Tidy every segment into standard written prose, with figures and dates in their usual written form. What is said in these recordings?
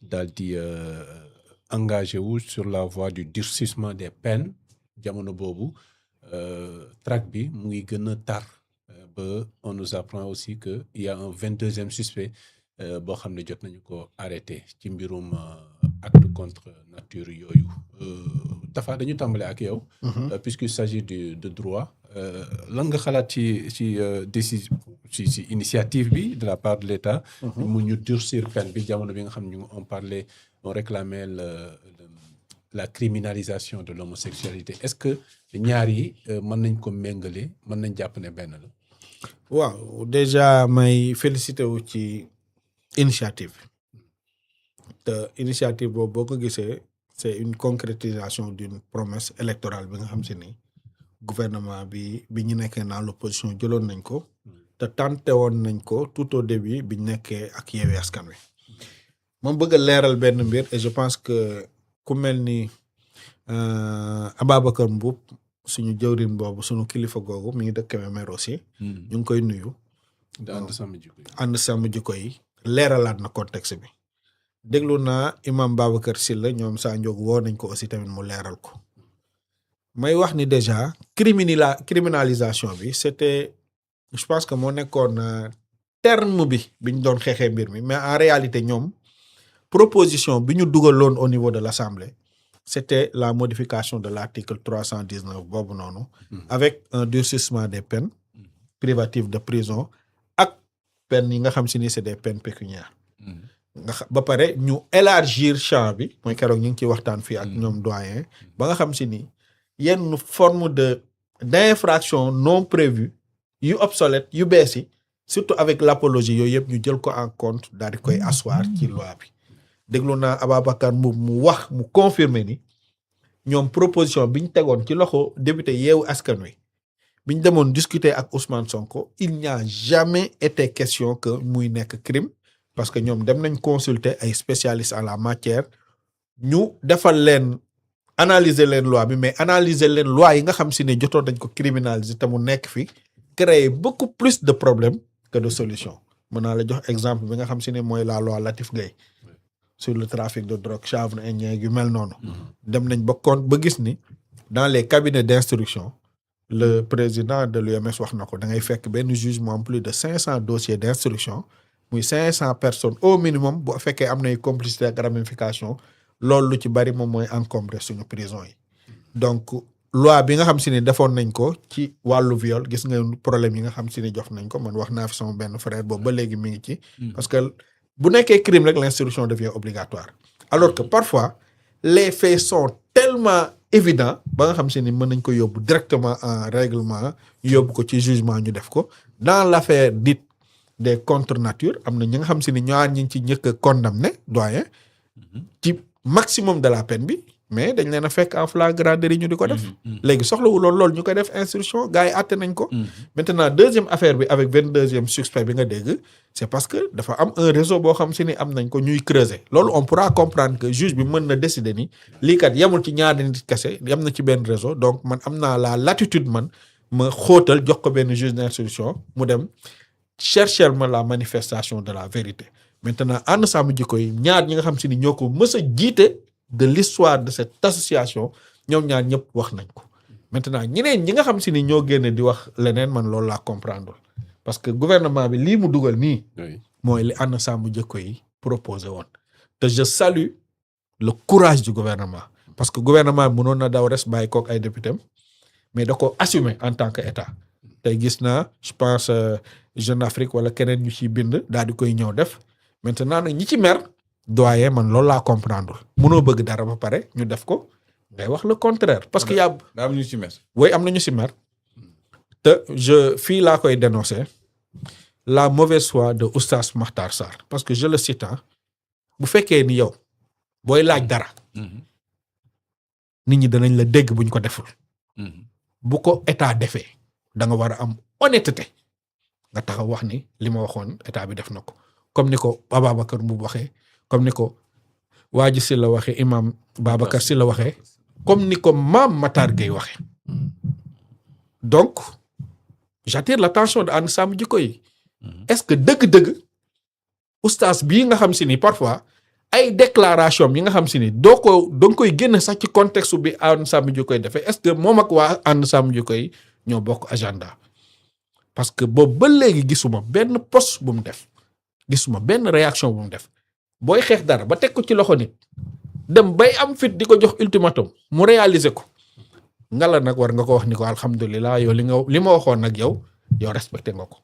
daal di engagé wu sur la voie du durcissement des peines jamono boobu traque bi mu ngi gën a tar ba on nous apprend aussi que il y a un 22e suspect boo xam ne jot nañu ko arrêté ci mbirum acte contre nature yooyu Tafa dañu tàmbale ak yow. Puisqu'il s'agit de droit lan nga xalaat ci décision ci initiative bi de la part de l'État. mu ñu durcir peine bi jamono bi nga xam ne on réclamait la criminalisation de l'homosexualité. Est-ce que ñaar yi mën nañ ko méngale mën nañ jàpp ne benn la. waaw déjà may félicité wu ci initiative te initiative boobu boo ko gisee c'est une concrétisation d'une promesse électorale bi nga xam si ni gouvernement bi ñu nekkee dans l'opposition jëloon nañ ko te tenté woon nañ ko tout au début bi ñu nekkee ak Yewwi Askan Wi moom bëgg a leeral benn mbir et je pense que ku mel ni Ababacar Mboup suñu jëwrin boobu suñu kilifa googu mi ngi dëkk Kébémer aussi. ñu ngi koy nuyu. ànd sàmm jikko yi leeralaat na contexte bi. déglu naa imam Babacar Sylla ñoom saa njóog woo nañ ko aussi tamit mu leeral ko. may wax ni déjà criminalisation bi c'était je pense que moo nekkoon terme bi ñu doon xeexee mbir mi mais en réalité ñoom proposition bi ñu dugaloon au niveau de l'Assemblée. C'était la modification de l'article 319 boobu noonu. Avec un durcissement des peines privatives de prison ak peines yi nga xam si ni c'est des peines pécuniaires. nga ba pare ñu élargir champ bi mooy keroog ñu ngi ciy waxtaan fii ak ñoom doyen ba nga xam si ni yenn forme d'infraction non prévue yu obsolète yu bees yi surtout avec l'apologie yooyu yëpp ñu jël ko en compte daal di koy asseoir ci loi bi. déglu naa Ababacar Mboup mu wax mu confirmer ni ñoom proposition bi ñu tegoon ci loxo député Yewwi Askan Wi bi ñu demoon discuter ak Ousmane Sonko il n'y a jamais été question que muy nekk crime parce que ñoom dem nañ consulter ay spécialistes en la matière ñu defal leen analyser leen loi bi mais analyser leen loi yi nga xam si ne jotoon nañ ko criminaliser te mu nekk fi créer beaucoup plus de problèmes que de solutions mën naa la jox exemple bi nga xam si ne mooy la loi Latif Gueye sur le trafic de drogue chanvre indien yu mel noonu. dem nañ ba gis ni dans les cabinets d'instruction le président de l'UMS wax na ko da ngay fekk benn jugement plus de 500 dossiers d'instruction muy 500 personnes au minimum bu fekkee am nay complicité ak ramification loolu lu ci bari moom mooy encombrer suñu prison yi. donc loi bi nga xam si ne defoon nañ ko ci wàllu viol gis nga problème yi nga xam si ne jox nañ ko man wax naa fi sama benn frère boobu ba léegi mi ngi ci. parce que bu nekkee crime rek l'instruction devient obligatoire alors que parfois les faits sont tellement évidents ba nga xam si ni mën nañ ko yóbbu directement en règlement yóbbu ko ci jugement ñu def ko dans l'affaire dite des contre nature am na ñi nga xam si ni ñaar ñi ci njëkk a condamné doyen ci maximum de la peine bi mais dañ leen a fekk en flagrant délit ñu di ko def léegi soxlawu loolu ñu koy def instruction gars yi àtte nañ ko maintenant deuxième affaire bi avec 22e suspect bi nga dégg c'est parce que dafa am un réseau boo xam si ni am nañ ko ñuy creuser loolu on pourra comprendre que juge bi mën na décider ni lii kat yemul ci ñaari nit kese yem na ci benn réseau donc man am naa la latitude man ma xóotal jox ko benn juge d'instruction mu dem chercher ma la manifestation de la vérité maintenant ànd sàmm jikko yi ñaar ñi nga xam si ni ñoo ko mës a jiite de l'histoire de cette association ñoom ñaar ñëpp wax nañ ko maintenant ñeneen ñi nga xam si ni ñoo génne di wax leneen man loolu laa comprendre parce que gouvernement bi lii mu dugal nii mooy li ànd sàmm jikko yi proposé woon te je salue le courage du gouvernement parce que gouvernement bi mënoon na daw res bàyyi kook ay député mais da ko assumer en tant que état tey gis naa je pense Jeune Afrique wala keneen ñu ciy bind daal di koy ñëw def maintenant nag ñi ci mer doyen man loolu laa comprendre mënoo bëgg dara ba pare ñu def ko ngay wax le contraire parce que daa am ñu ci mer oui am na ñu ci mer te fii laa koy dénoncer la mauvaise foi de Oustaz Makhtar Sarr parce que je le cite bu fekkee ni yow booy laaj dara nit ñi danañ la dégg buñ ko deful bu ko état defee da nga war a am honnêteté nga taxaw wax ni li ma waxoon état bi def na ko comme ni ko Ababacar Mboup waxee comme ni ko Wadji Sylla waxee imam Babacar Sylla waxee comme ni ko Mame Matar Gueye waxee donc j'attire l'attention de ànd sàmm jikko yi est-ce que dëgg-dëgg oustaz bii nga xam si ni parfois ay déclaration yi nga xam si ni doo nga koy génn sax ci contexte bi ànd sàmm jikko yi defee est-ce que moom ak waa ànd sàmm jikko yi ñoo bokk agenda parce que boobu ba léegi gisuma benn post bu mu def gisuma benn réaction bu mu def booy xeex dara ba teg ko ci loxo nit dem bay am fit di ko jox ultimatum mu réaliser ko nga la nag war nga ko wax ni ko alhamdulilah yow li ma waxoon nag yow respecté nga ko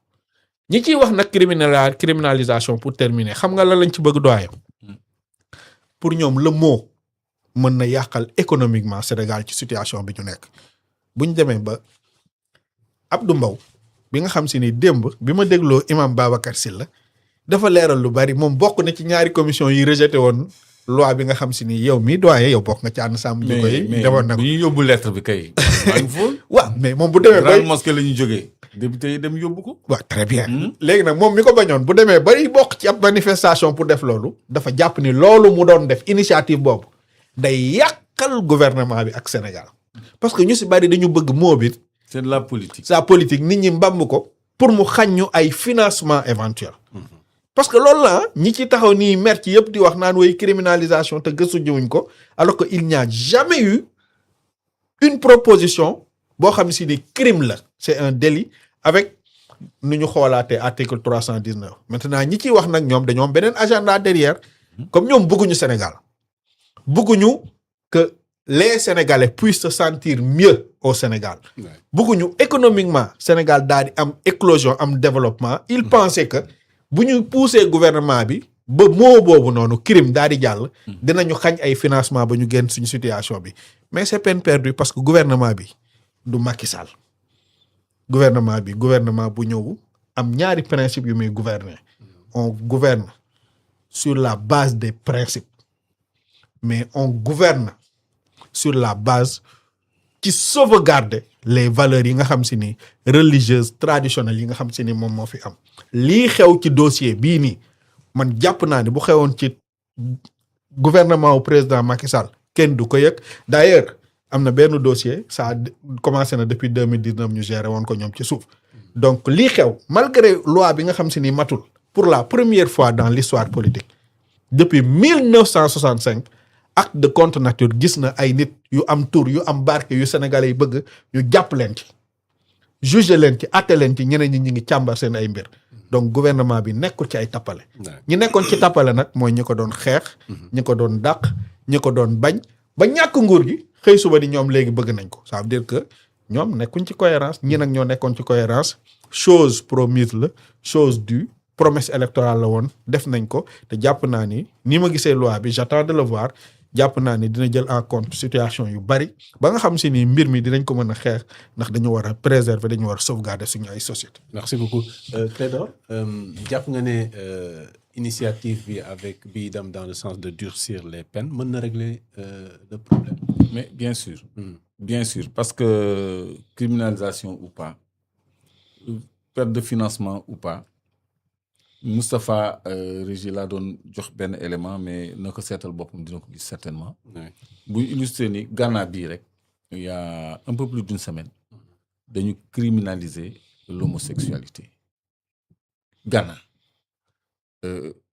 ñi ciy wax nag criminalisation pour terminer xam nga la lañ ci bëgg doyam pour ñoom le mot mën na yàqal économiquement Sénégal ci situation bi ñu nekk bu ñu demee ba Abdou Mbow bi nga xam si ni démb bi ma dégloo imam Babacar Sylla dafa leeral lu bari moom bokk na ci ñaari commission yi rejeté woon loi bi nga xam si ni yow mii doyen yow bokk nga ci ànd sàmm jikko yi demoon na ko ñu yóbbu lettre bi kay maa ngi fóol waaw mais moom bu demee grande mosquée la ñu jógee député yi dem yóbbu ko waaw très bien léegi nag moom mi ko bañoon bu demee bari bokk ci ab manifestation pour def loolu dafa jàpp ni loolu mu doon def initiative boobu day yàqal gouvernement bi ak Sénégal parce que ñu si bari dañu bëgg moo bi c'est de la politique sa politique nit ñi mbamb ko pour mu xañ ñu ay financement éventuel parce que loolu la ñi ci taxaw nii mer ci yëpp di wax naan way criminalisation te gëstu jiwuñ ko alors que il n'y a jamais eu une proposition boo xam ne si ni crime la c'est un délit avec nu ñu xoolaatee article 319 maintenant ñi ciy wax nag ñoom dañoo am beneen agenda derrière comme ñoom bëgguñu Sénégal bëgguñu que les Sénégalais puissent se sentir mieux au Sénégal bëgguñu économiquement Sénégal daal di am éclosion am développement il pensait que bu ñu poussé gouvernement bi ba moo boobu noonu crime daal di jàll dinañu xañ ay financement ba ñu génn suñu situation bi mais c'est peine perdue parce que gouvernement bi du Macky Sall gouvernement bu ñëw am ñaari principes yu muy gouverner on gouverne sur la base des principes mais on gouverne sur la base qui sauvegarde les valeurs yi nga xam si ni religieuses traditionnelles yi nga xam si ni moom moo fi am lii xew ci dossier bii nii man jàpp naa ne bu xewoon ci gouvernement wu président Macky Sall kenn du ko yëg d'ailleurs am na benn dossier ça a commencé na depuis 2019 ñu géré woon ko ñoom ci suuf donc lii xew malgré loi bi nga xam si ni matul pour la première fois dans l'histoire politique depuis 1965 acte de contre nature gis na ay nit yu am tur yu am barke yu sénégalais yi bëgg ñu jàpp leen ci juger leen ci atte leen ci ñeneen ñi ngi càmbar seen ay mbir donc gouvernement bi nekkul ci ay tappale ñi nekkoon ci tappale nag mooy ñi ko doon xeex ñi ko doon dàq ñi ko doon bañ ba ñàkk nguur gi xëy suba di ñoom léegi bëgg nañ ko ça veut dire que ñoom nekkuñ ci cohérence ñi nag ñoo nekkoon ci cohérence chose promise la chose due promesse électorale la woon def nañ ko te jàpp naa ni ma gisee loi bi j'attends de le voir jàpp naa ni dina jël en compte situation yu bari ba nga xam si ni mbir mi dinañ ko mën a xeex ndax dañu war a préserver dañu war a sauvegarder suñu ay société. Merci beaucoup Clédor jàpp nga ne initiative bi avec bi dem dans le sens de durcir les peines mën na régler le problème. Mais bien sûr. Bien sûr parce que criminalisation ou pas perte de financement ou pas Moustapha Régis laa doon jox benn élément mais na ko seetal boppam dina ko gis certainement. buy illustrer ni Ghana bii rek il y a un peu plus d'une semaine dañu criminaliser l'homosexualité. Ghana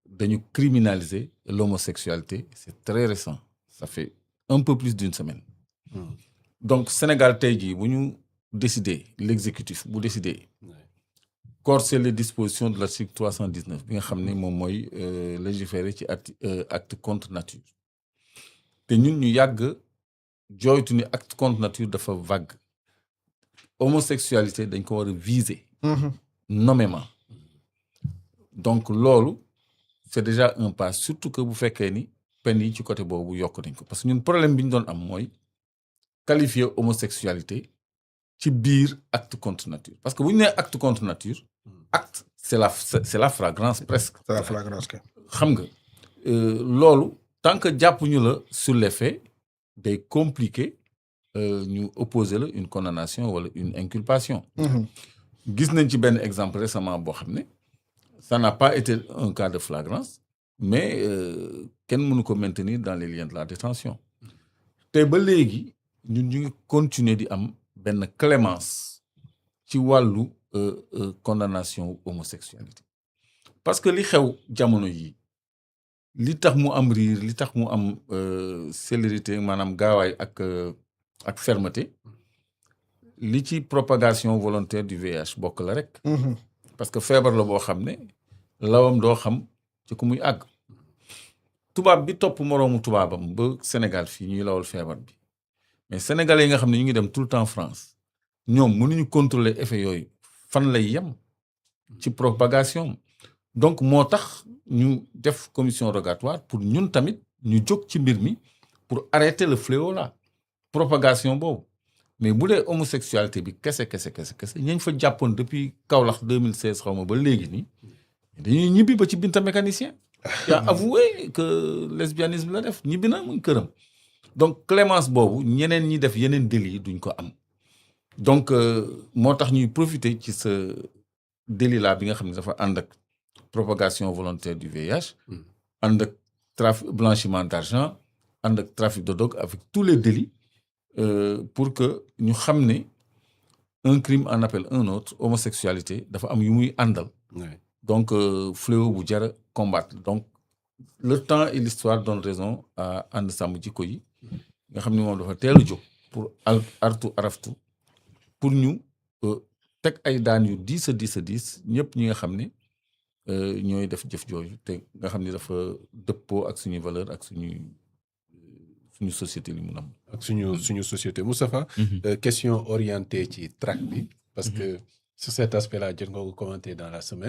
dañu criminaliser l'homosexualité c'est très récent ça fait un peu plus d'une semaine. Donc Sénégal tey jii bu ñu décider l'exécutif bu décider corser les dispositions de l'article 319 bi nga xam ne moom mooy légiférer ci acte contre nature te ñun ñu yàgg jooytu ni acte contre nature dafa vague homosexualité dañ ko war a viser nommément donc loolu c'est déjà un pas surtout que bu fekkee ni peine yi ci côté boobu yokk nañ ko parce que ñun problème bi ñu doon am mooy qualifier homosexualité ci biir acte contre nature parce que bu ñu nee acte contre nature acte c'est la flagrance presque. C'est la flagrance xam nga loolu tant que jàppuñu la sur les faits day compliqué ñu opposer la une condamnation wala une inculpation. Gis nañ ci benn exemple récemment boo xam ne ça n'a pas été un cas de flagrance mais kenn mënu ko maintenir dans les liens de la détention te ba léegi ñun ñu ngi continuer di am benn clémence ci wàllu condamnation homosexualité parce que li xew jamono yi li tax mu am riir li tax mu am célérité maanaam gaawaay ak fermeté li ci propagation volontaire du VIH bokk la rek. parce que feebar la boo xam ne lawam doo xam ci ku muy àgg. tubaab bi topp moroomu tubaabam ba Sénégal fii ñuy lawal feebar bi mais sénégalais yi nga xam ne ñu ngi dem tout le temps France ñoom mënuñu contrôler effet yooyu fan lay yem ci propagation. donc moo tax ñu def commission rogatoire pour ñun tamit ñu jóg ci mbir mi pour arrêter le fléau là propagation boobu mais bu dee homosexualité bi kese ñañ fa jàppoon depuis Kaolack 2016 xaw ma ba léegi nii dañuy ñibbi ba ci Binta mécanicien qui a avoué que lesbianisme la def ñibbi na muy këram. donc clémence boobu ñeneen ñi def yeneen délit duñ ko am donc moo tax ñuy profiter ci ce délit là bi nga xam ne dafa ànd ak propagation volontaire du VIH ànd ak trafic blanchiment d'argent ànd ak trafic de drogue avec tous les délits pour que ñu xam ne un crime en appelle un autre homosexualité dafa am yu muy àndal. donc fléau bu jar a combattre donc le temps et l'histoire donnent raison à ànd sàmm jikko yi nga xam ne moom dafa teel a jóg pour artu araftu pour ñu teg ay daan yu diis ñëpp ñi nga xam ne ñooy def jëf jooju te nga xam ne dafa dëppoo ak suñuy valeur ak suñu société li mu nam ak suñu société. Moustapha question orientée ci track bi parce que sur cet aspect là jot nga ko commenté dans la semaine.